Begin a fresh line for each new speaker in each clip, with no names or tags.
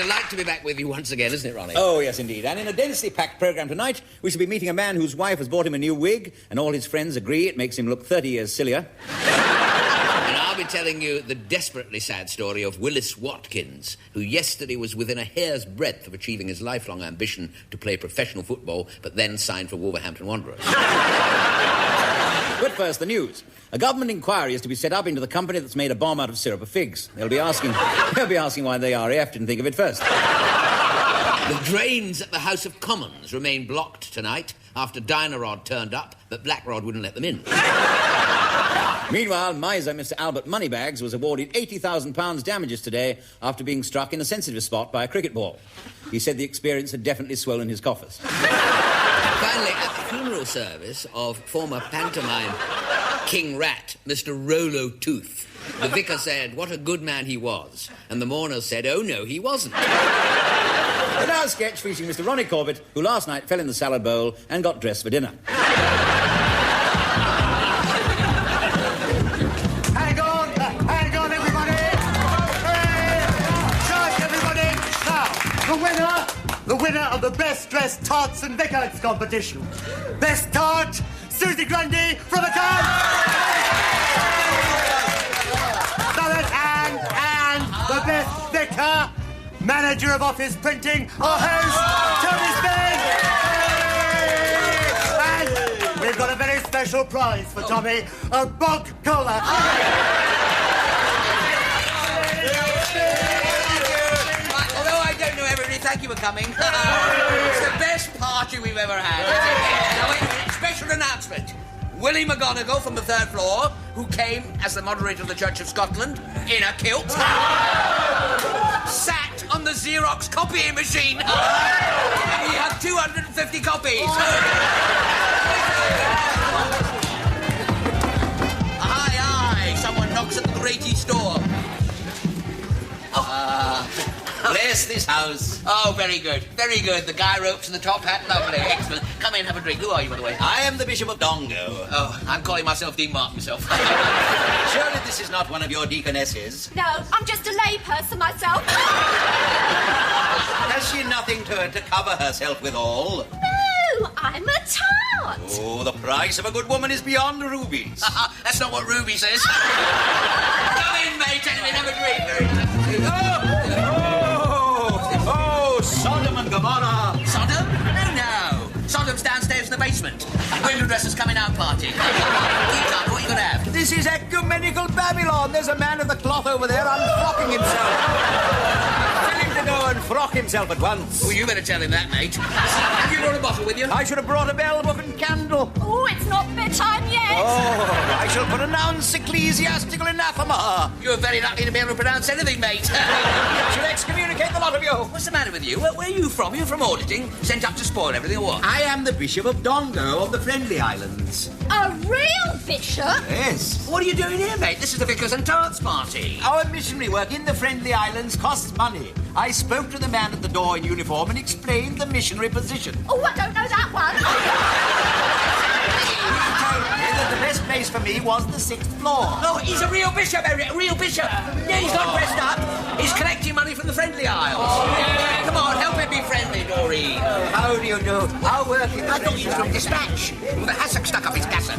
delight to be back with you once again, isn't it, Ronnie?
Oh, yes, indeed. And in a densely packed programme tonight, we shall be meeting a man whose wife has bought him a new wig, and all his friends agree it makes him look 30 years sillier.
And I'll be telling you the desperately sad story of Willis Watkins, who yesterday was within a hair's breadth of achieving his lifelong ambition to play professional football, but then signed for Wolverhampton Wanderers.
But first, the news. A government inquiry is to be set up into the company that's made a bomb out of syrup of figs. They'll be asking why the RAF didn't think of it first.
The drains at the House of Commons remain blocked tonight after Dynarod turned up, but Blackrod wouldn't let them in.
Meanwhile, miser Mr. Albert Moneybags was awarded £80,000 damages today after being struck in a sensitive spot by a cricket ball. He said the experience had definitely swollen his coffers.
Finally, at the funeral service of former pantomime King Rat, Mr. Rolo Tooth, the vicar said what a good man he was, and the mourners said, oh no, he wasn't.
And now a sketch featuring Mr. Ronnie Corbett, who last night fell in the salad bowl and got dressed for dinner.
Hang on, everybody! Hey! Charge, everybody! Now, the winner of the Best Dressed Tarts and Vicars competition. Best Tart, Susie Grundy from the town! And the Best Vicar, Manager of Office Printing, our host, Tony Spence! And we've got a very special prize for Tommy, a bog cola.
Although I don't know everybody, thank you for coming. It's the best party we've ever had. Now, wait a minute, special announcement. Willie McGonagall from the third floor, who came as the moderator of the Church of Scotland in a kilt, sat on the Xerox copying machine, and he had 250 copies. Aye, someone knocks at the Great East door.
Bless this house.
Oh, very good, very good. The guy ropes and the top hat, lovely, excellent. Come in, have a drink. Who are you, by the way?
I am the Bishop of Dongo.
Oh, I'm calling myself Dean Mark myself.
Surely this is not one of your deaconesses.
No, I'm just a layperson myself.
Has she nothing to cover herself withal?
No, I'm a tart.
Oh, the price of a good woman is beyond rubies.
That's not what Ruby says. Come in, mate, and have a drink.
Oh, Sodom and Gomorrah.
Sodom? No. Sodom's downstairs in the basement. Window dressers coming out party. What are you going to have?
This is ecumenical Babylon. There's a man of the cloth over there unfrocking himself. Tell him to go and frock himself at once.
Well, you better tell him that, mate. Have you brought a bottle with you?
I should have brought a bell book and candle.
Oh, it's not bedtime yet.
Oh, I shall pronounce ecclesiastical anathema.
You're very lucky to be able to pronounce anything, mate.
I shall excommunicate the lot of you.
What's the matter with you? Where are you from? You're from auditing? Sent up to spoil everything or what?
I am the Bishop of Dongo of the Friendly Islands.
A real bishop?
Yes.
What are you doing here, mate? This is the Vicars and Tarts party.
Our missionary work in the Friendly Islands costs money. I spoke to the man at the door in uniform and explained the missionary position.
Oh, I don't know that one.
He told me that the best place for me was the 6th floor.
Oh, he's a real bishop, Eric, a real bishop. Yeah, he's not dressed up. He's collecting money from the Friendly Isles. Come on, help him be friendly, Dory.
How do you know? Our work in the
I thought he was from Dispatch, with a hassock stuck up his cassock.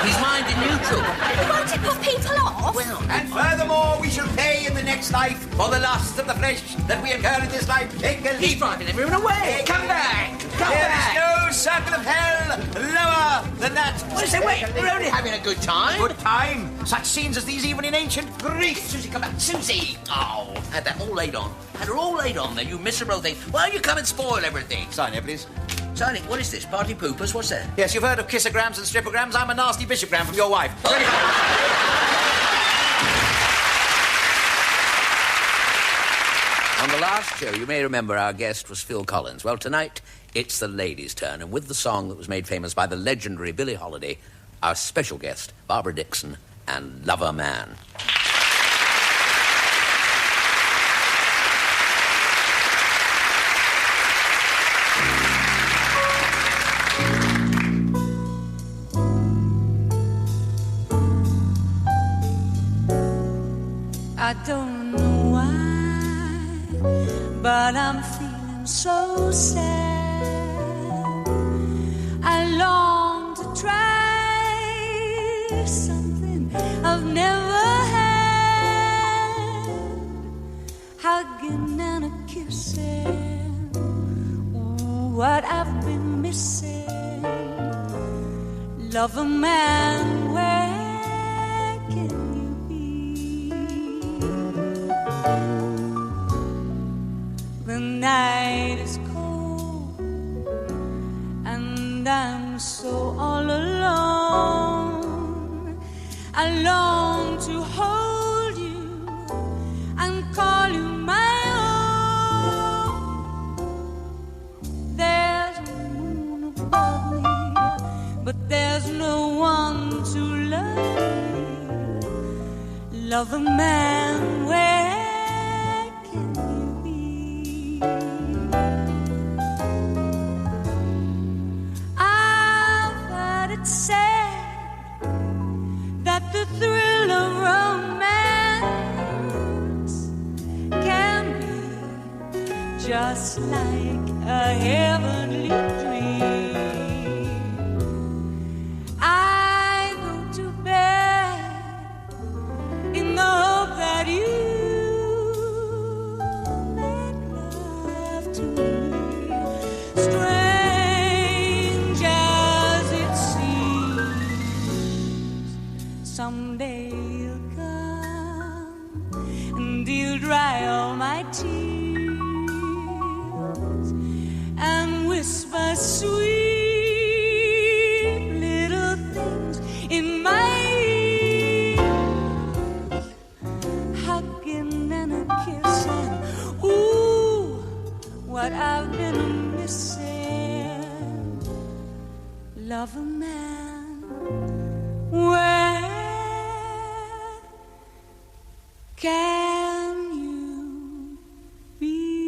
His mind in neutral.
Won't it put people off?
Well,
And furthermore, we shall pay in the next life for the lusts of the flesh that we incur in this life. Take a
he's
leap.
driving everyone away. Come back. Come
There
back.
is no circle of hell lower than that.
What is it? Wait, we're only having a good time.
Good time. Such scenes as these even in ancient Greece.
Susie, come back. Susie! Oh, had that all laid on. Had her all laid on there, you miserable thing. Why don't you come and spoil everything?
Sign here, please.
Signing, what is this? Party poopers? What's that?
Yes, you've heard of kissograms and stripograms. I'm a nasty bishopgram from your wife.
On the last show, you may remember our guest was Phil Collins. Well, tonight, it's the ladies' turn, and with the song that was made famous by the legendary Billie Holiday, our special guest, Barbara Dixon, and Lover Man.
I don't know why, but I'm feeling so sad. I long to try something I've never had. Hugging and a kissing, ooh, what I've been missing. Love a man, where can you be? The night is cold and I'm so all alone. I long to hold you and call you my own. There's a moon above me, but there's no one to love me. Love a man, where can you be? I've heard it said that the thrill of romance can be just like a heavenly dream. I go to bed in the hope that you make love to me, strange as it seems. Someday you'll come and you'll dry all my tears and whisper sweet little things in my ears, hugging and a kissing. Ooh, what I've been missing. Love a man, where can you be?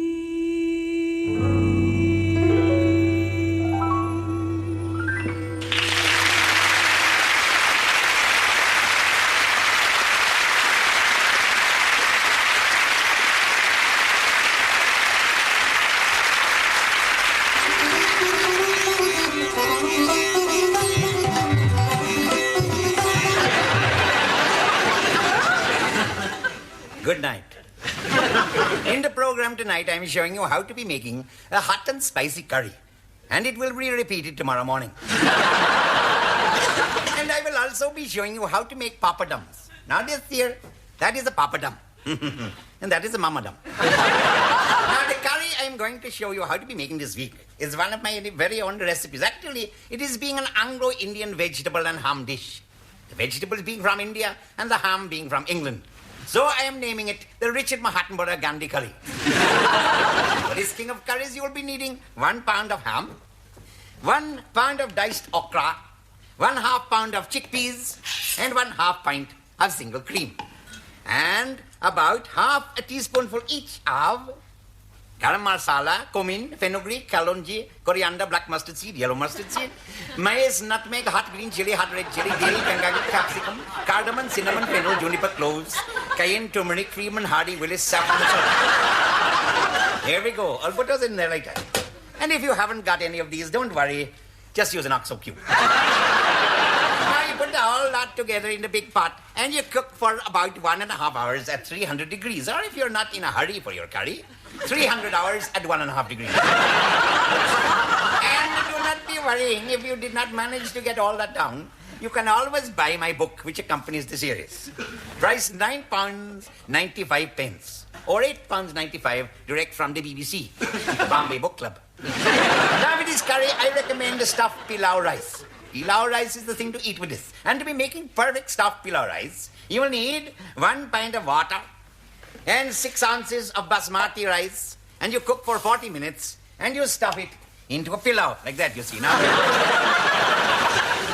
Good night. In the program tonight, I'm showing you how to be making a hot and spicy curry. And it will be repeated tomorrow morning. And I will also be showing you how to make papadums. Now this here, that is a papadum. And that is a mamadum. Now the curry I'm going to show you how to be making this week is one of my very own recipes. Actually, it is being an Anglo-Indian vegetable and ham dish. The vegetables being from India and the ham being from England. So I am naming it the Richard Mahatma Gandhi curry. For this king of curries, you will be needing 1 pound of ham, 1 pound of diced okra, 1/2 pound of chickpeas, and 1/2 pint of single cream. And about half a teaspoonful each of garam masala, cumin, fenugreek, kalonji, coriander, black mustard seed, yellow mustard seed, maize, nutmeg, hot green chili, hot red chili, dill, kangaroo, capsicum, cardamom, cinnamon, fennel, juniper, cloves, cayenne, turmeric, Freeman, Hardy, Willis, saffron, and salt. Here we go. I'll put those in there later. And if you haven't got any of these, don't worry. Just use an OXO cube. Now you put all that together in the big pot and you cook for about 1.5 hours at 300 degrees. Or if you're not in a hurry for your curry, 300 hours at 1.5 degrees. And do not be worrying if you did not manage to get all that down. You can always buy my book, which accompanies the series. Price £9.95 or £8.95 direct from the BBC, Bombay Book Club. Now with this curry, I recommend the stuffed pilau rice. Pilau rice is the thing to eat with this. And to be making perfect stuffed pilau rice, you will need 1 pint of water and 6 ounces of basmati rice, and you cook for 40 minutes, and you stuff it into a pilau, like that, you see now.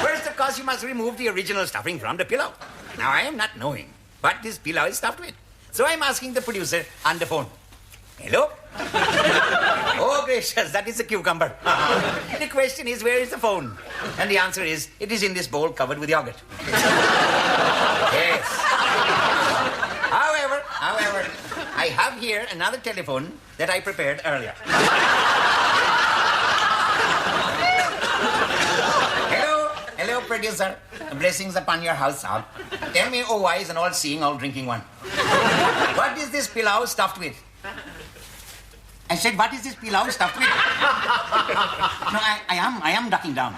First, of course, you must remove the original stuffing from the pilau. Now, I am not knowing what this pilau is stuffed with. So I'm asking the producer on the phone. Hello? Oh, gracious, that is a cucumber. The question is, where is the phone? And the answer is, it is in this bowl covered with yogurt. Yes. However, I have here another telephone that I prepared earlier. Hello, producer. Blessings upon your house, sir. Tell me, oh wise and all-seeing, all-drinking one. What is this pilau stuffed with? I said, what is this pilau stuffed with? No, I am ducking down.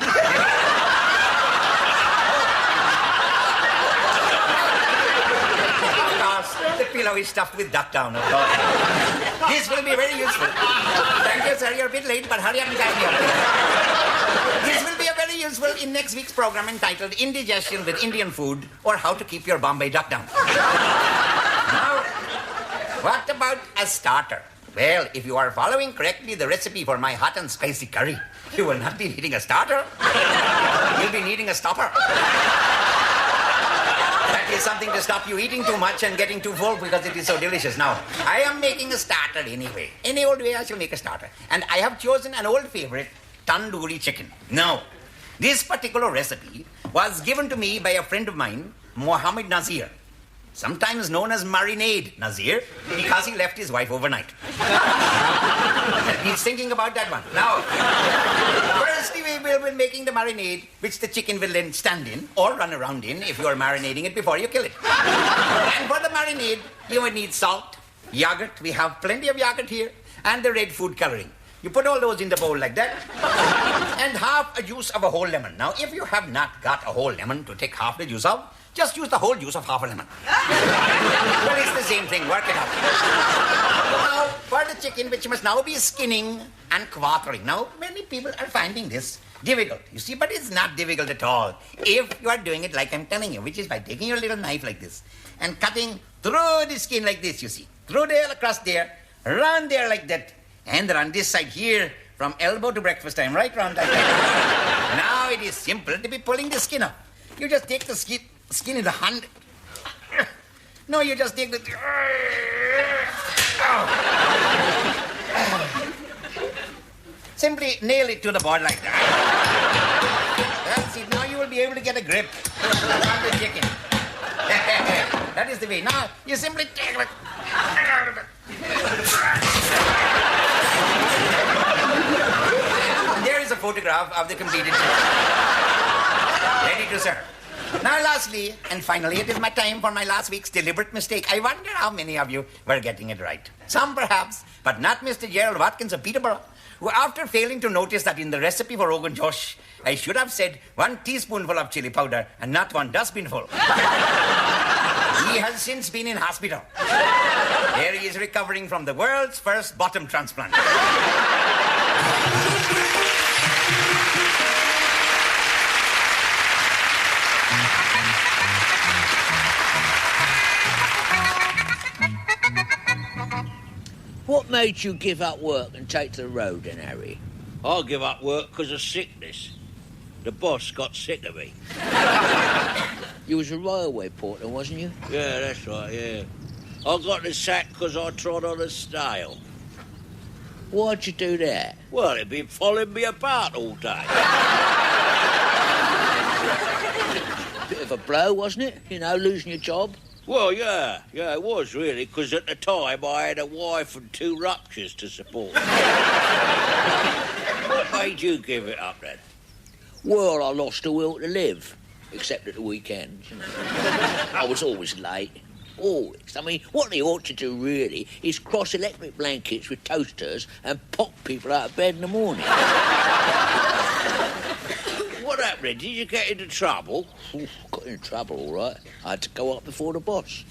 The pillow is stuffed with duck down, of course. This will be very useful. Thank you, sir. You're a bit late, but hurry up and catch me up. This will be very useful in next week's program entitled Indigestion with Indian Food or How to Keep Your Bombay Duck Down. Now, what about a starter? Well, if you are following correctly the recipe for my hot and spicy curry, you will not be needing a starter. You'll be needing a stopper. That is something to stop you eating too much and getting too full because it is so delicious. Now, I am making a starter anyway. Any old way I shall make a starter. And I have chosen an old favorite, tandoori chicken. Now, this particular recipe was given to me by a friend of mine, Mohammed Nazir, sometimes known as Marinade Nazir, because he left his wife overnight. He's thinking about that one. Now, first we will be making the marinade, which the chicken will then stand in or run around in if you are marinating it before you kill it. And for the marinade, you will need salt, yogurt. We have plenty of yogurt here, and the red food coloring. You put all those in the bowl like that, and half a juice of a whole lemon. Now, if you have not got a whole lemon to take half the juice of, just use the whole juice of half a lemon. Well, it's the same thing. Work it out. Now, for the chicken, which must now be skinning and quartering. Now, many people are finding this difficult, you see, but it's not difficult at all. If you are doing it like I'm telling you, which is by taking your little knife like this and cutting through the skin like this, you see. Through there, across there, round there like that, and on this side here, from elbow to breakfast time, right round like that. Now it is simple to be pulling the skin up. You just take the skin in the hand. No, you just take the... Simply nail it to the board like that. That's it. Now you will be able to get a grip on the chicken. That is the way. Now you simply take it. There is a photograph of the completed chicken. Ready to serve. Now, lastly, and finally, it is my time for my last week's deliberate mistake. I wonder how many of you were getting it right. Some perhaps, but not Mr. Gerald Watkins of Peterborough, who, after failing to notice that in the recipe for Rogan Josh, I should have said 1 teaspoonful of chili powder and not 1 dustbinful. He has since been in hospital. There he is recovering from the world's first bottom transplant.
What made you give up work and take to the road then, Harry?
I give up work because of sickness. The boss got sick of me.
You was a railway porter, wasn't you?
Yeah, that's right, yeah. I got the sack because I trod on a snail.
Why'd you do that?
Well, it'd been following me about all day.
Bit of a blow, wasn't it? You know, losing your job.
Well, yeah, it was really, because at the time I had a wife and 2 ruptures to support. What made you give it up then?
Well, I lost the will to live, except at the weekends, you know. I was always late. Always. I mean, what they ought to do, really, is cross electric blankets with toasters and pop people out of bed in the morning.
What happened then? Did you get into trouble?
Ooh, got into trouble, all right. I had to go up before the boss.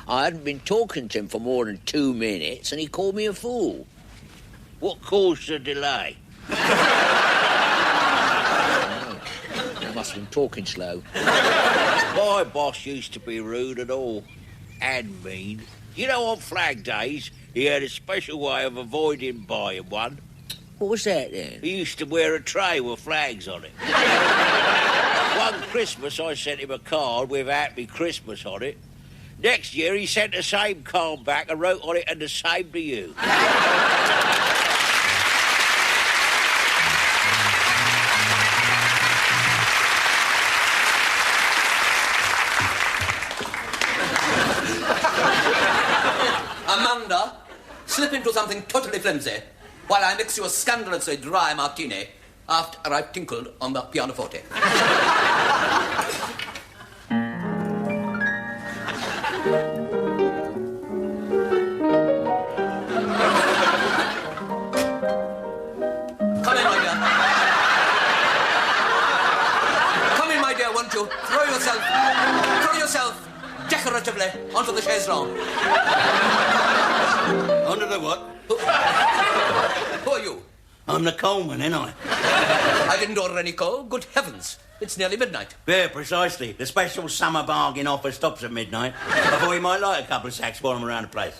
I hadn't been talking to him for more than 2 minutes, and he called me a fool.
What caused the delay?
I must have been talking slow.
My boss used to be rude and all, and mean. You know, on Flag Days, he had a special way of avoiding buying one.
What was that, then?
He used to wear a tray with flags on it. One Christmas, I sent him a card with Happy Christmas on it. Next year, he sent the same card back and wrote on it, and the same to you.
Among slip into something totally flimsy while I mix you a scandalously dry martini after I've tinkled on the pianoforte. Come in, my dear. Come in, my dear, won't you? Throw yourself decoratively onto the chaise longue.
Onto the what?
Who are you?
I'm the coalman, ain't I?
I didn't order any coal. Good heavens. It's nearly midnight.
Yeah, precisely. The special summer bargain offer stops at midnight. I thought you might like a couple of sacks while I'm around the place.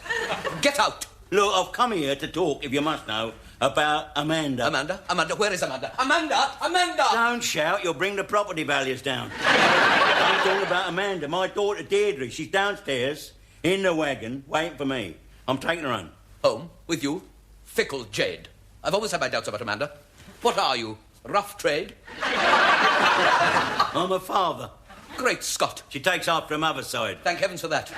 Get out.
Look, I've come here to talk, if you must know, about Amanda.
Amanda, where is Amanda? Amanda!
Don't shout, you'll bring the property values down. I'm talking about Amanda, my daughter Deirdre. She's downstairs, in the wagon, waiting for me. I'm taking her home.
Home? With you? Fickle jade. I've always had my doubts about Amanda. What are you? Rough trade?
I'm a father.
Great Scott.
She takes after her mother's side.
Thank heavens for that.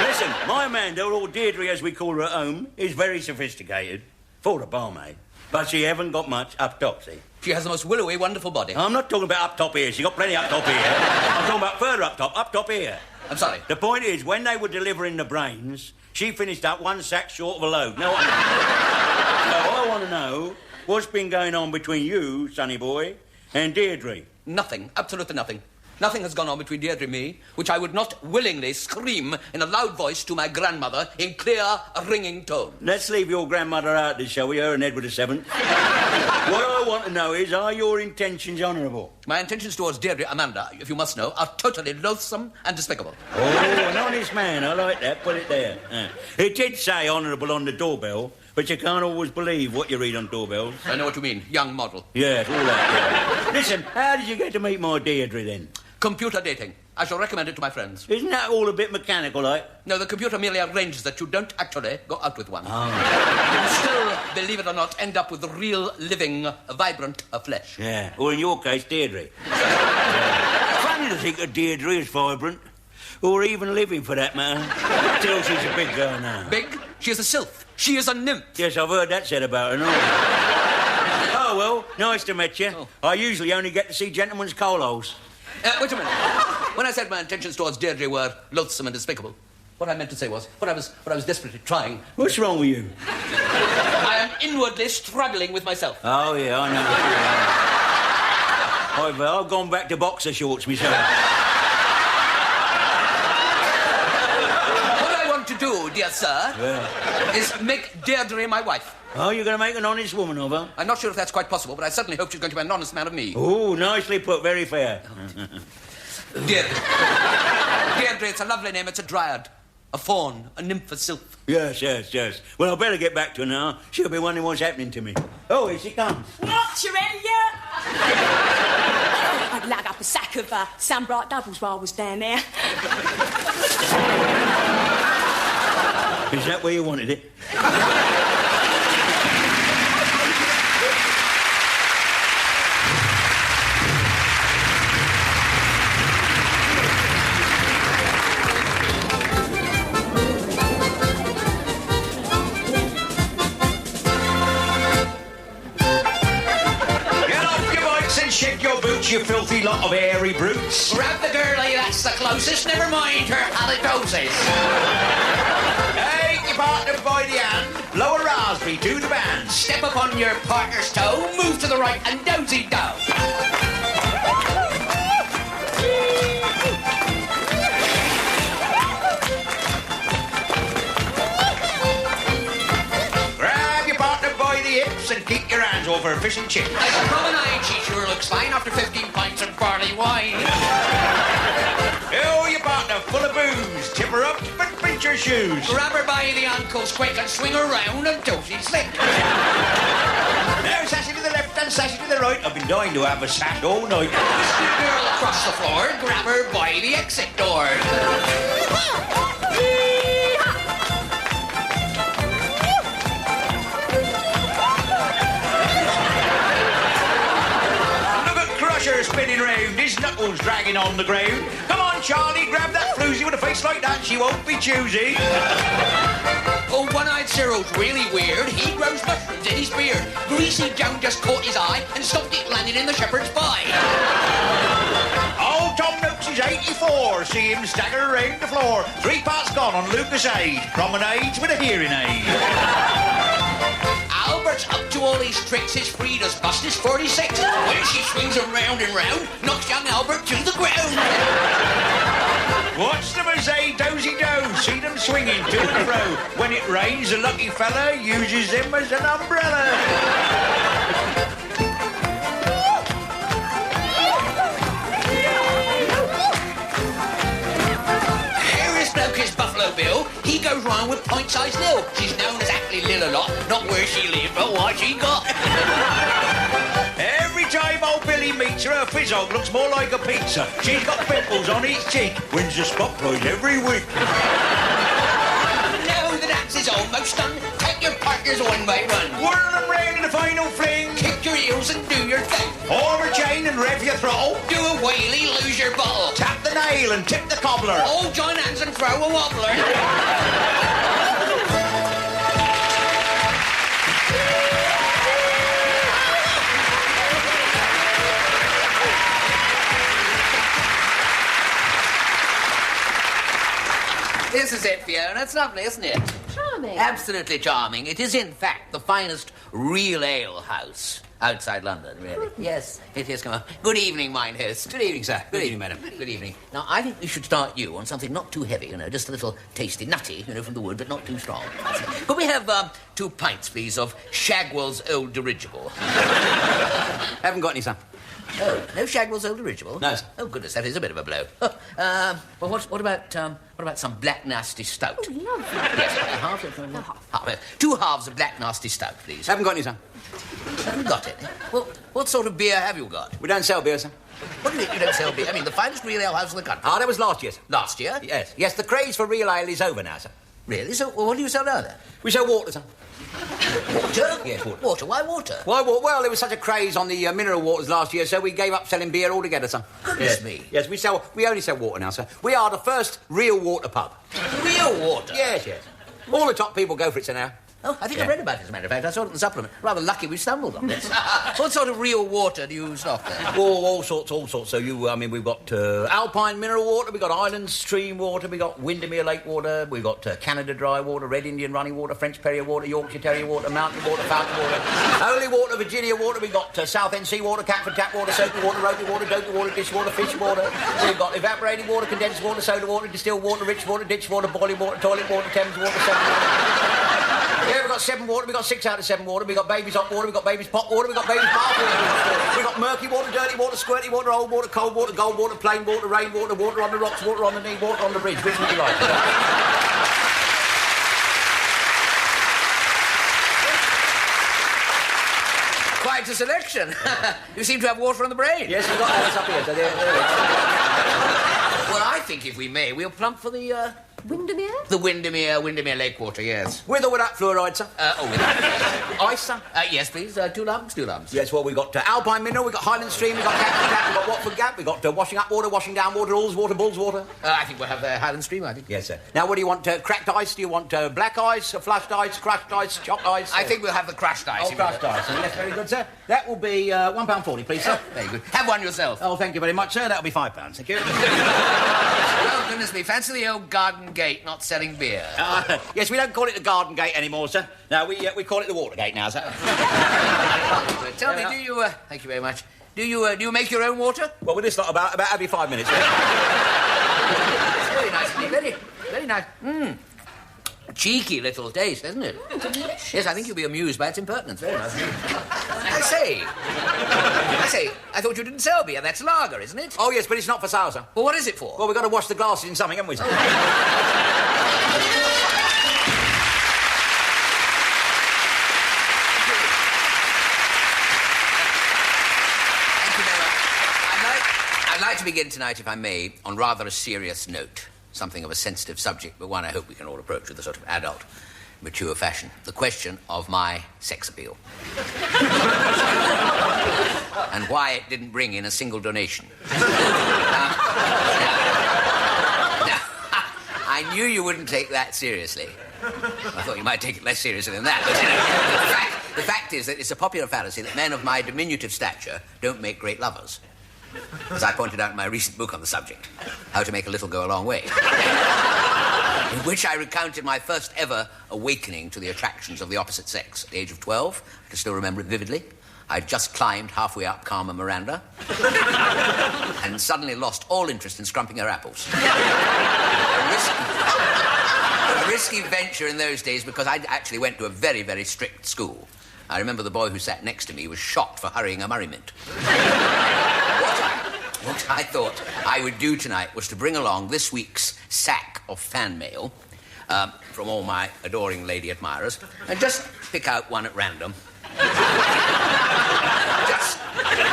Listen, my Amanda, or Deirdre as we call her at home, is very sophisticated. For a barmaid. But she haven't got much up top, see?
She has the most willowy, wonderful body.
I'm not talking about up top here. She got plenty up top here. I'm talking about further up top here.
I'm sorry.
The point is, when they were delivering the brains, she finished up one sack short of a load. No, So I want to know what's been going on between you, sonny boy, and Deirdre.
Nothing. Absolutely nothing. Nothing has gone on between Deirdre and me, which I would not willingly scream in a loud voice to my grandmother in clear, ringing tones.
Let's leave your grandmother out of this, shall we? Her and Edward VII. What I want to know is, are your intentions honourable?
My intentions towards Deirdre, Amanda, if you must know, are totally loathsome and despicable.
Oh, an honest man. I like that. Put it there. It did say honourable on the doorbell, but you can't always believe what you read on doorbells.
I know what you mean. Young model.
Yes, all that, yeah. Listen, how did you get to meet my Deirdre, then?
Computer dating. I shall recommend it to my friends.
Isn't that all a bit mechanical, like?
No, the computer merely arranges that you don't actually go out with one.
Oh.
You still, believe it or not, end up with real, living, vibrant flesh.
Yeah, or in your case, Deirdre. Funny to think of Deirdre as vibrant, or even living for that matter. Till she's a big girl now.
Big? She is a sylph. She is a nymph.
Yes, I've heard that said about her, no? Oh, well, nice to meet you.
Oh.
I usually only get to see gentlemen's coal holes.
Wait a minute. When I said my intentions towards Deirdre were loathsome and despicable, what I meant to say was, what I was desperately trying...
What's wrong with you?
I am inwardly struggling with myself.
Oh, yeah, I know. I've gone back to boxer shorts myself.
What I want to do, dear sir, is make Deirdre my wife.
Oh, you're going to make an honest woman of her?
I'm not sure if that's quite possible, but I certainly hope she's going to be an honest man of me.
Oh, nicely put, very fair.
Deirdre. Deirdre, it's a lovely name. It's a dryad, a fawn, a nymph, a sylph.
Yes. Well, I'd better get back to her now. She'll be wondering what's happening to me. Oh, here she comes.
What, you ready yet? I'd lag up a sack of Sambright doubles while I was down there.
Is that where you wanted it?
Shake your boots, you filthy lot of hairy brutes.
Grab the girlie, that's the closest. Never mind her halitosis.
Hey, you partner by the hand. Blow a raspberry to the band.
Step upon your partner's toe, move to the right and dozy-do.
Grab your partner by the hips and keep your hands over her fish and chips.
Like a promenade, she sure looks fine after 15 pints of barley wine.
Oh, your partner full of booze. Tip her up and pinch her shoes.
Grab her by the ankles quick and swing her round until she's slick.
Now sassy to the left and sassy to the right. I've been dying to have a sass all night.
Twist your girl across the floor, grab her by the exit door.
Spinning round, his knuckles dragging on the ground. Come on, Charlie, grab that floozy with a face like that. She won't be choosy.
Oh, One-Eyed Cyril's really weird. He grows mushrooms in his beard. Greasy Joe just caught his eye and stopped it landing in the shepherd's pie.
Old Tom Noakes is 84. See him stagger around the floor. 3 parts gone on Lucas Aid. Promenades with a hearing aid.
Albert's up to all his tricks. His Frida's bust is 46. When she swings him round and round, knocks young Albert to the ground.
Watch them as they dozy-do. See them swinging to and fro. When it rains, the lucky fella uses them as an umbrella.
Buffalo Bill, he goes round with pint-sized Lil. She's known as Ackley Lil a lot, not where she lives, but what she got.
Every time old Billy meets her, her fizzog looks more like a pizza. She's got pimples on each cheek, wins the Scott Prize every week.
Now the dance is almost done, take your partners one by one.
Whirl them round in the final fling.
Kick your heels and do your thing.
Haul her chain and rev your throttle.
Do a wheelie, lose your bottle.
Tap the nail and tip the cobbler.
Oh, join hands and throw a wobbler. This is it, Fiona. It's lovely, isn't it?
Charming.
Absolutely charming. It is, in fact, the finest real ale house outside London, really. Yes, it is. Come on. Good evening, mine host.
Good evening, sir.
Good evening, madam. Good evening. Now, I think we should start you on something not too heavy, just a little tasty, nutty, from the wood, but not too strong. Could we have 2 pints, please, of Shagwell's Old Dirigible?
Haven't got any, sir.
Oh, no Shagwell's Old Dirigible?
No, sir.
Oh, goodness, that is a bit of a blow. Well, what about some Black Nasty Stout?
Oh, lovely.
Yes, half. 2 halves of Black Nasty Stout, please.
Haven't got any, sir.
Haven't got it. Well, what sort of beer have you got?
We don't sell beer, sir.
What do you mean you don't sell beer? I mean, the finest real ale house in the country.
Ah, that was last year, sir.
Last year?
Yes. Yes, the craze for real ale is over now, sir.
Really? So, what do you sell now, then?
We sell water, sir.
Water?
Yes, water.
Water? Why water?
Why, well, there was such a craze on the mineral waters last year, so we gave up selling beer altogether, sir.
Goodness me.
Yes, we only sell water now, sir. We are the first real water pub.
Real water?
Yes. All the top people go for it, sir, now.
Oh, I think I've read about it, as a matter of fact. I saw it in the supplement. Rather lucky we stumbled on this. What sort of real water do you stock there?
Oh, all sorts. So we've got Alpine mineral water, we've got Island stream water, we've got Windermere lake water, we've got Canada dry water, Red Indian running water, French Perrier water, Yorkshire Terrier water, Mountain water, Fountain water, Holy water, Virginia water, we've got South End sea water, Catford tap water, soapy water, ropey water, dopey water, dish water, fish water. We've got evaporated water, condensed water, soda water, distilled water, rich water, ditch water, boiling water, toilet water, Thames water, soda water. Yeah, we've got 7 water, we've got 6 out of 7 water, we've got baby's hot water, we've got baby's pot water, we've got baby's bath water, we've got murky water, dirty water, squirty water, old water, cold water, gold water, plain water, rain water, water on the rocks, water on the knee, water on the bridge. Which would you like?
Quite a selection. You seem to have water on the brain.
Yes, we've got that up here, so there it is.
Well, I think if we may, we'll plump for the,
Windermere?
The Windermere lake water, yes.
With or without fluoride, sir?
Without.
Ice, sir?
Yes, please. 2 lumps.
Yes, well, we've got Alpine mineral, we've got Highland stream, we've got Captain Gap, we've got Watford Gap, we've got washing up water, washing down water, Alls water, Bulls water.
I think we'll have Highland Stream, I think.
Yes, sir. Now, what do you want? Cracked ice? Do you want black ice, flushed ice, crushed ice, chopped ice?
I think we'll have the crushed ice.
Oh, crushed ice. Yes, very good, sir. That will be £1.40, please, sir.
Very good. Have one yourself.
Oh, thank you very much, sir. That'll be £5. Thank you.
Oh, goodness me. Fancy the old Garden Gate not selling beer.
Yes, we don't call it the Garden Gate anymore, sir. No, we call it the Water Gate now, sir.
Tell me, do you... thank you very much. Do you make your own water?
Well, with this lot, about every 5 minutes.
Very nice, very, very nice. Cheeky little taste, isn't it? Yes, I think you'll be amused by its impertinence. Very nice. I say, I thought you didn't sell beer. That's lager, isn't it?
Oh, yes, but it's not for sale, sir.
Well, what is it for?
Well, we've got to wash the glasses in something, haven't we, sir?
Thank you very much. I'd like to begin tonight, if I may, on rather a serious note. Something of a sensitive subject, but one I hope we can all approach with a sort of adult, mature fashion. The question of my sex appeal. And why it didn't bring in a single donation. I
knew you wouldn't take that seriously. I thought you might take it less seriously than that. But, you know, the fact is that it's a popular fallacy that men of my diminutive stature don't make great lovers. As I pointed out in my recent book on the subject, How to Make a Little Go a Long Way, in which I recounted my first ever awakening to the attractions of the opposite sex at the age of 12. I can still remember it vividly. I'd just climbed halfway up Karma Miranda and suddenly lost all interest in scrumping her apples. A risky venture in those days because I actually went to a very, very strict school. I remember the boy who sat next to me was shot for hurrying a Murray mint. What I thought I would do tonight was to bring along this week's sack of fan mail from all my adoring lady admirers and just pick out one at random.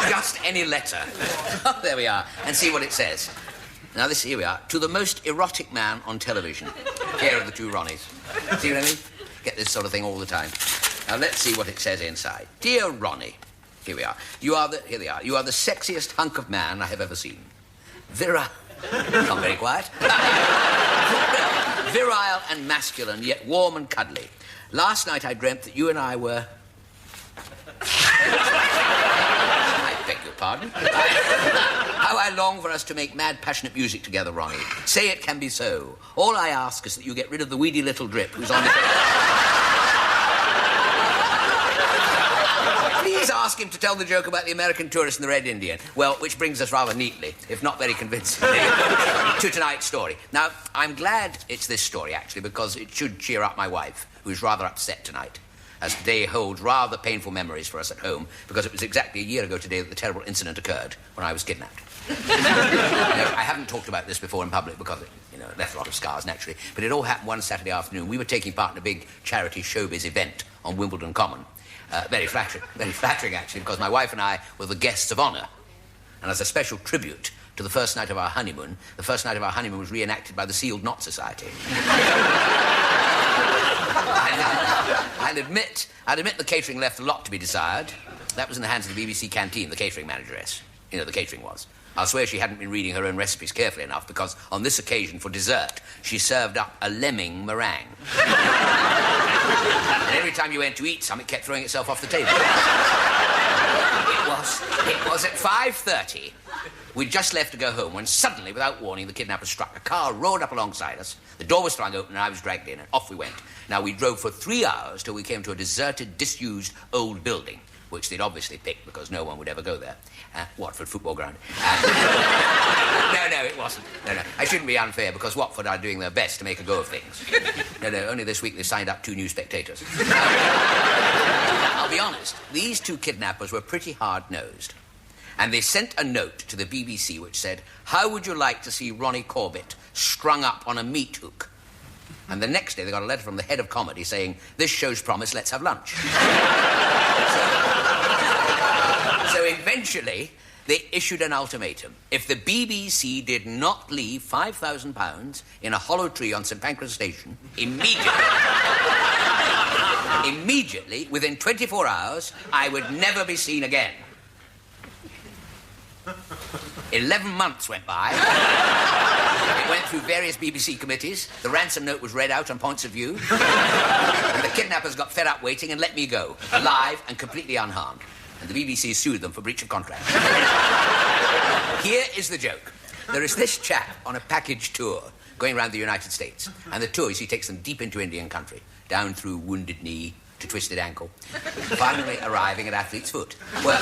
just any letter. Oh, there we are. And see what it says. Now, here we are. To the most erotic man on television. Care of the two Ronnies. See what I mean? Get this sort of thing all the time. Now, let's see what it says inside. Dear Ronnie, here we are. Here they are. You are the sexiest hunk of man I have ever seen. Not very quiet. Virile and masculine, yet warm and cuddly. Last night I dreamt that you and I were... I beg your pardon. How I long for us to make mad, passionate music together, Ronnie. Say it can be so. All I ask is that you get rid of the weedy little drip who's on the... Please ask him to tell the joke about the American tourist and the Red Indian. Well, which brings us rather neatly, if not very convincingly, to tonight's story. Now, I'm glad it's this story, actually, because it should cheer up my wife, who's rather upset tonight, as today holds rather painful memories for us at home, because it was exactly a year ago today that the terrible incident occurred when I was kidnapped. I haven't talked about this before in public because it left a lot of scars, naturally, but it all happened one Saturday afternoon. We were taking part in a big charity showbiz event on Wimbledon Common. Very flattering, actually, because my wife and I were the guests of honour. And as a special tribute to the first night of our honeymoon was reenacted by the Sealed Knot Society. I'd admit the catering left a lot to be desired. That was in the hands of the BBC canteen, the catering manageress. You know, the catering was. I'll swear she hadn't been reading her own recipes carefully enough, because on this occasion, for dessert, she served up a lemming meringue. And every time you went to eat some, it kept throwing itself off the table. It was at 5:30. We'd just left to go home when suddenly, without warning, the kidnappers struck. A car roared up alongside us. The door was flung open and I was dragged in, and off we went. Now, we drove for 3 hours till we came to a deserted, disused old building, which they'd obviously picked because no one would ever go there. Watford football ground. No, it wasn't. No. I shouldn't be unfair because Watford are doing their best to make a go of things. No, only this week they signed up 2 new spectators. I'll be honest, these 2 kidnappers were pretty hard-nosed. And they sent a note to the BBC which said, how would you like to see Ronnie Corbett strung up on a meat hook? And the next day they got a letter from the head of comedy saying, this shows promise, let's have lunch. So eventually, they issued an ultimatum. If the BBC did not leave £5,000 in a hollow tree on St Pancras Station, immediately, within 24 hours, I would never be seen again. 11 months went by. It went through various BBC committees. The ransom note was read out on points of view. And the kidnappers got fed up waiting and let me go, alive and completely unharmed. And the BBC sued them for breach of contract. Here is the joke. There is this chap on a package tour going around the United States. And the tour, you see, takes them deep into Indian country, down through Wounded Knee to Twisted Ankle, finally arriving at Athlete's Foot. Well,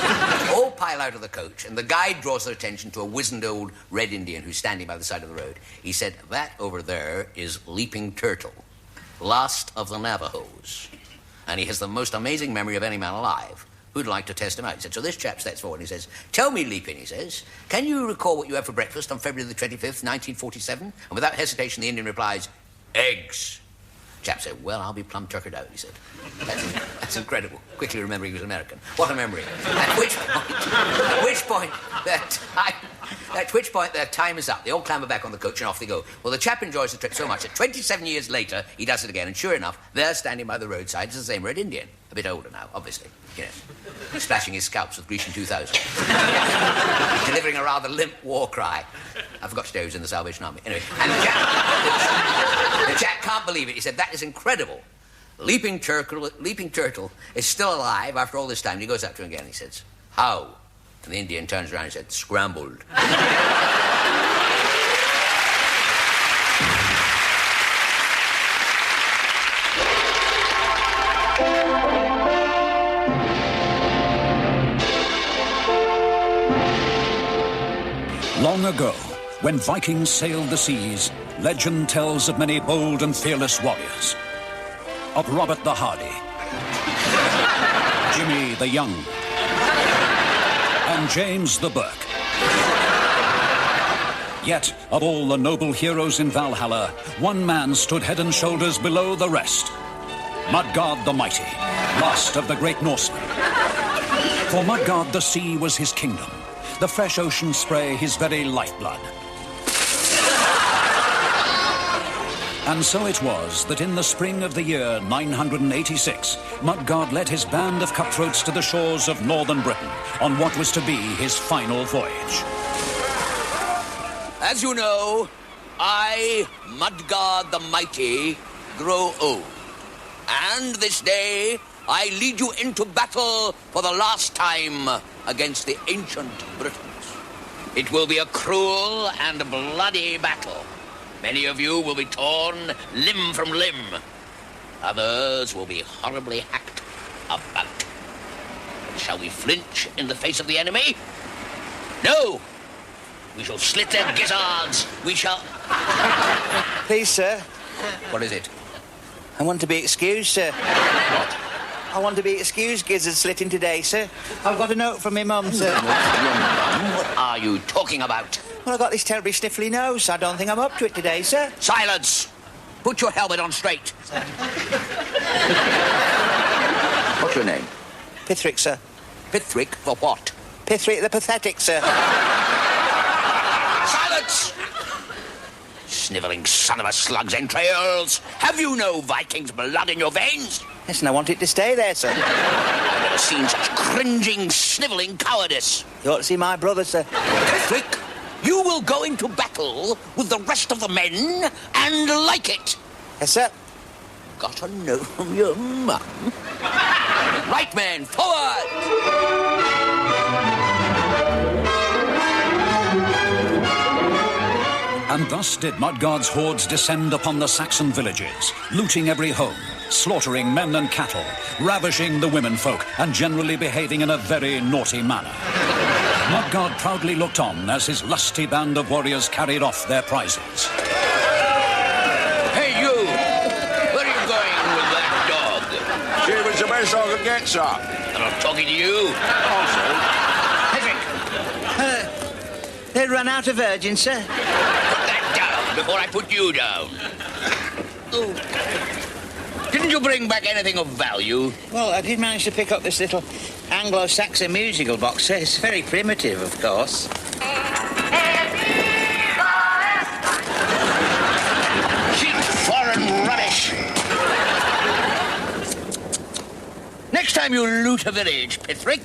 all pile out of the coach, and the guide draws their attention to a wizened old Red Indian who's standing by the side of the road. He said, that over there is Leaping Turtle, last of the Navajos. And he has the most amazing memory of any man alive. Who'd like to test him out? He said, so this chap steps forward and he says, tell me, Leaping, he says, can you recall what you had for breakfast on February the 25th, 1947? And without hesitation, the Indian replies, eggs. Chap said, well, I'll be plumb tuckered out, he said. That's incredible. Quickly remembering he was American. What a memory. At which point, their time is up. They all clamber back on the coach and off they go. Well, the chap enjoys the trip so much that 27 years later, he does it again. And sure enough, there standing by the roadside is the same Red Indian. A bit older now, obviously. Yes. Splashing his scalps with Grecian 2000. Delivering a rather limp war cry. I forgot to tell you he was in the Salvation Army. Anyway, and the chap can't believe it. He said, that is incredible. Leaping Turtle is still alive after all this time. And he goes up to him again and he says, how? And the Indian turns around and said, scrambled.
Long ago, when Vikings sailed the seas, legend tells of many bold and fearless warriors. Of Robert the Hardy, Jimmy the Young, and James the Burke. Yet, of all the noble heroes in Valhalla, one man stood head and shoulders below the rest. Mudgard the Mighty, last of the great Norsemen. For Mudgard the sea was his kingdom, the fresh ocean spray his very lifeblood. And so it was that in the spring of the year 986, Mudgard led his band of cutthroats to the shores of northern Britain on what was to be his final voyage.
As you know, I, Mudgard the Mighty, grow old. And this day, I lead you into battle for the last time against the ancient Britons. It will be a cruel and bloody battle. Many of you will be torn limb from limb. Others will be horribly hacked about. But shall we flinch in the face of the enemy? No! We shall slit their gizzards. We shall...
Please, sir.
What is it?
I want to be excused, sir.
What?
I want to be excused, gizzard slitting today, sir. I've got a note from my mum, sir.
What are you talking about?
Well, I got this terribly sniffly nose, so I don't think I'm up to it today, sir.
Silence! Put your helmet on straight. What's your name?
Pithrick, sir.
Pithrick for what?
Pithrick the Pathetic, sir.
Silence! Snivelling son of a slug's entrails. Have you no Viking's blood in your veins?
Yes, and I want it to stay there, sir.
I've never seen such cringing, snivelling cowardice.
You ought to see my brother, sir.
Pithrick, you will go into battle with the rest of the men and like it.
Yes, sir.
Got a note from your mum? Right, men, forward!
And thus did Mudgard's hordes descend upon the Saxon villages, looting every home, slaughtering men and cattle, ravishing the womenfolk, and generally behaving in a very naughty manner. Mudgard proudly looked on as his lusty band of warriors carried off their prizes.
Hey, you! Where are you going with that dog?
She was the best I could get, sir.
I'm not talking to you. Pithrick.
They run out of virgins, sir.
Put that down before I put you down. Oh. Didn't you bring back anything of value?
Well, I did manage to pick up this little Anglo-Saxon musical box, sir. It's very primitive, of course.
Cheap foreign rubbish. Next time you loot a village, Pithrick,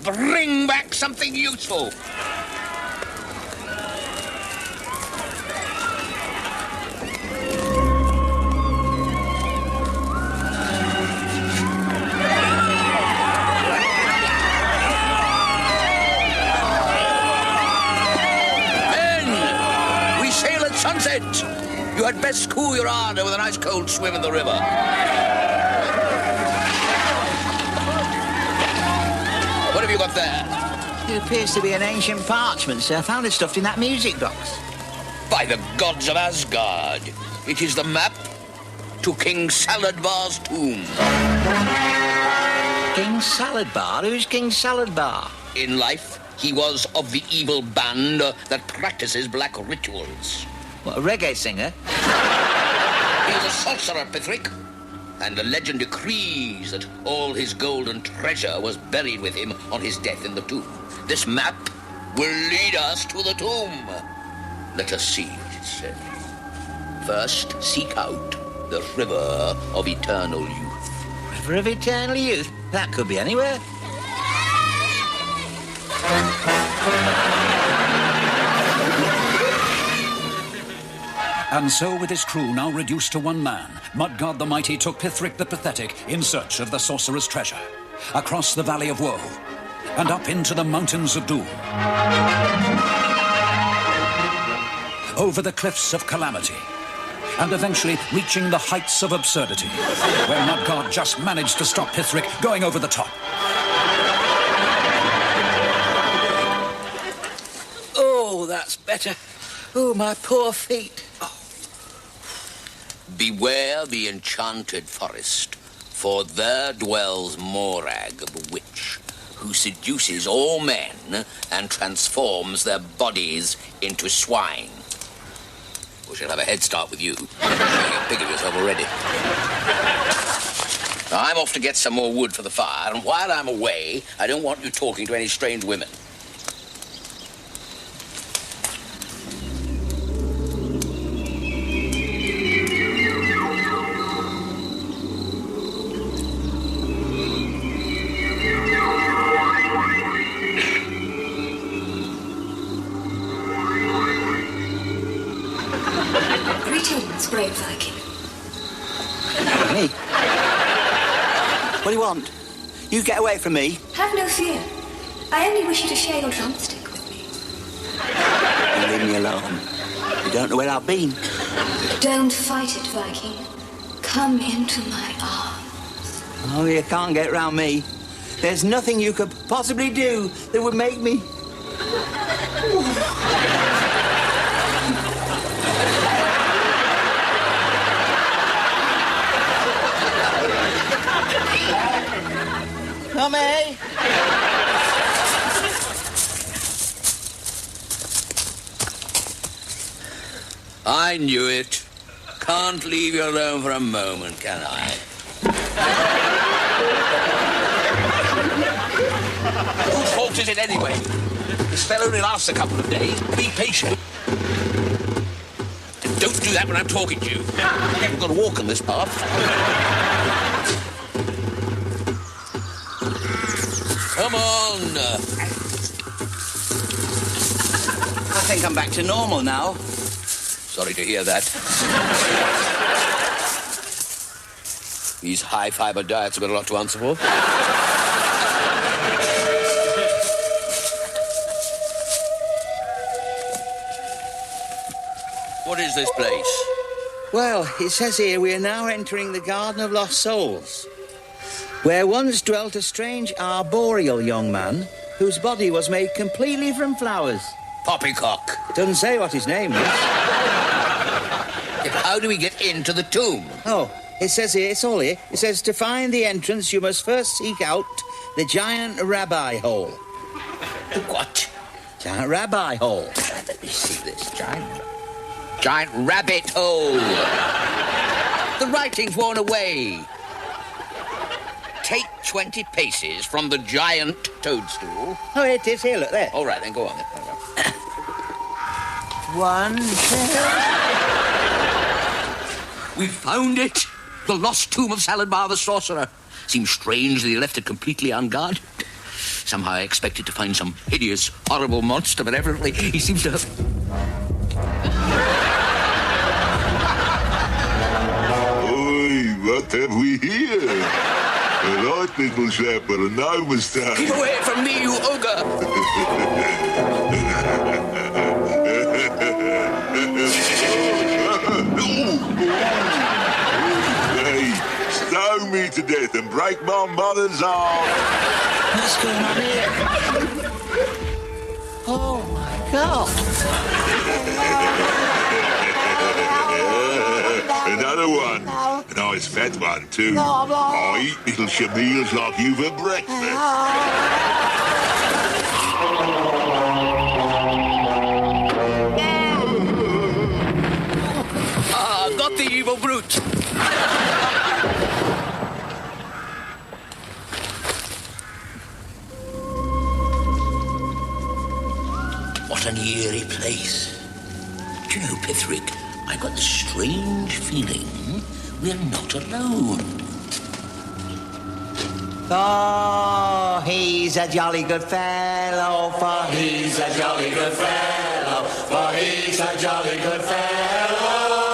bring back something useful. Sunset! You had best cool your ardor with a nice cold swim in the river. What have you got there?
It appears to be an ancient parchment, sir. I found it stuffed in that music box.
By the gods of Asgard, it is the map to King Saladbar's tomb.
King Saladbar? Who's King Saladbar?
In life, he was of the evil band that practices black rituals.
What, a reggae singer?
He's a sorcerer, Pithrick, and the legend decrees that all his gold and treasure was buried with him on his death in the tomb. This map will lead us to the tomb. Let us see what it says. First, seek out the River of Eternal Youth.
River of Eternal Youth? That could be anywhere.
And so, with his crew now reduced to one man, Mudgod the Mighty took Pithrick the Pathetic in search of the sorcerer's treasure, across the Valley of Woe, and up into the Mountains of Doom, over the cliffs of Calamity, and eventually reaching the heights of absurdity, where Mudgod just managed to stop Pithrick going over the top.
Oh, that's better. Oh, my poor feet. Oh. Beware the enchanted forest, for there dwells Morag the witch, who seduces all men and transforms their bodies into swine. We shall have a head start with you. You're making a pig of yourself already. Now, I'm off to get some more wood for the fire, and while I'm away, I don't want you talking to any strange women.
Brave Viking.
Me? What do you want? You get away from me.
Have no fear. I only wish you to share your drumstick with me.
You leave me alone. You don't know where I've been.
Don't fight it, Viking. Come into my arms.
Oh, you can't get round me. There's nothing you could possibly do that would make me... Mummy!
I knew it. Can't leave you alone for a moment, can I? Whose fault is it anyway? This spell only lasts a couple of days. Be patient. Don't do that when I'm talking to you. We've got to walk on this path. Come on.
I think I'm back to normal now.
Sorry to hear that. These high-fiber diets have got a lot to answer for. What is this place?
Well, it says here we are now entering the Garden of Lost Souls, where once dwelt a strange arboreal young man whose body was made completely from flowers.
Poppycock.
It doesn't say what his name is.
How do we get into the tomb?
Oh, it says here, it's all here. It says to find the entrance, you must first seek out the giant rabbi hole.
The what?
Giant rabbi hole.
Let me see this. Giant rabbit hole. The writing's worn away. Take 20 paces from the giant toadstool.
Oh, it is here, look there.
All right, then go on. Then.
1, 2...
We found it! The lost tomb of Saladbar the sorcerer. Seems strange that he left it completely unguarded. Somehow I expected to find some hideous, horrible monster, but evidently he seems to have...
Oi, what have we here? A right little shepherd, no mistake.
Keep away from me, you ogre!
Hey, stone me to death and break my mother's arm.
What's going on here? Oh, my God.
Another one. A nice fat one, too. I eat little shamils like you for breakfast.
Got the evil brute. What an eerie place. Do you know, Pithrick, I've got this strange feeling we're not alone.
Oh, he's a jolly good fellow, for he's a jolly good fellow, for he's a jolly good fellow.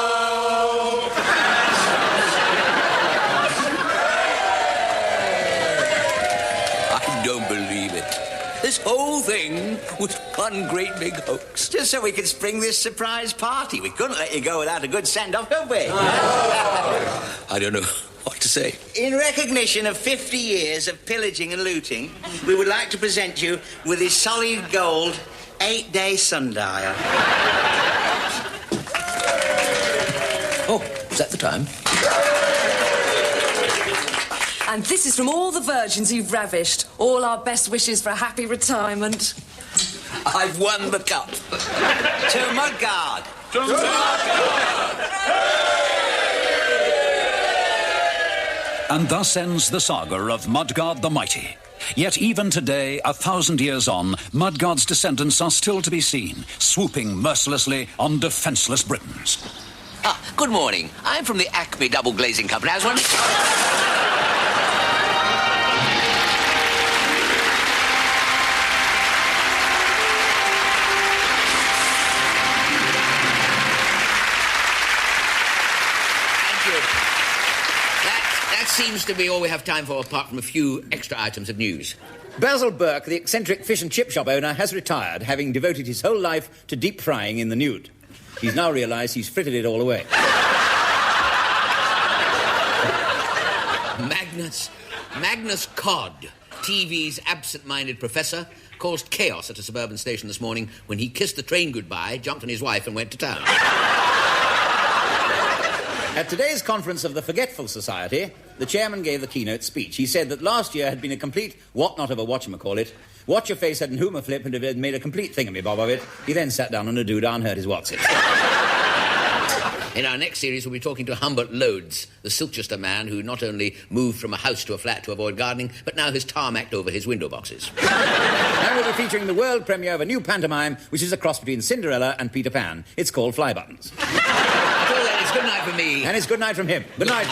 This whole thing was one great big hoax.
Just so we could spring this surprise party. We couldn't let you go without a good send-off, could we?
I don't know what to say.
In recognition of 50 years of pillaging and looting, we would like to present you with this solid gold 8-day sundial.
Oh, is that the time?
And this is from all the virgins you've ravished. All our best wishes for a happy retirement.
I've won the cup.
To Mudguard.
To Mudguard!
And thus ends the saga of Mudguard the Mighty. Yet even today, 1,000 years on, Mudguard's descendants are still to be seen, swooping mercilessly on defenceless Britons.
Ah, good morning. I'm from the Acme Double Glazing Company. I was wondering...
Seems to be all we have time for, apart from a few extra items of news.
Basil Burke, the eccentric fish and chip shop owner, has retired, having devoted his whole life to deep frying in the nude. He's now realised he's frittered it all away.
Magnus Cod, TV's absent-minded professor, caused chaos at a suburban station this morning when he kissed the train goodbye, jumped on his wife and went to town.
At today's conference of the Forgetful Society, the chairman gave the keynote speech. He said that last year had been a complete what-not of a whatchamacallit. Watch-your-face had an humour flip and had made a complete thingamabob of it. He then sat down on a doodah and heard his what's-it.
In our next series, we'll be talking to Humbert Loads, the Silchester man who not only moved from a house to a flat to avoid gardening, but now has tarmacked over his window boxes.
And we'll be featuring the world premiere of a new pantomime, which is a cross between Cinderella and Peter Pan. It's called Fly Buttons.
Until then, it's good night from me.
And it's good night from him. Good night.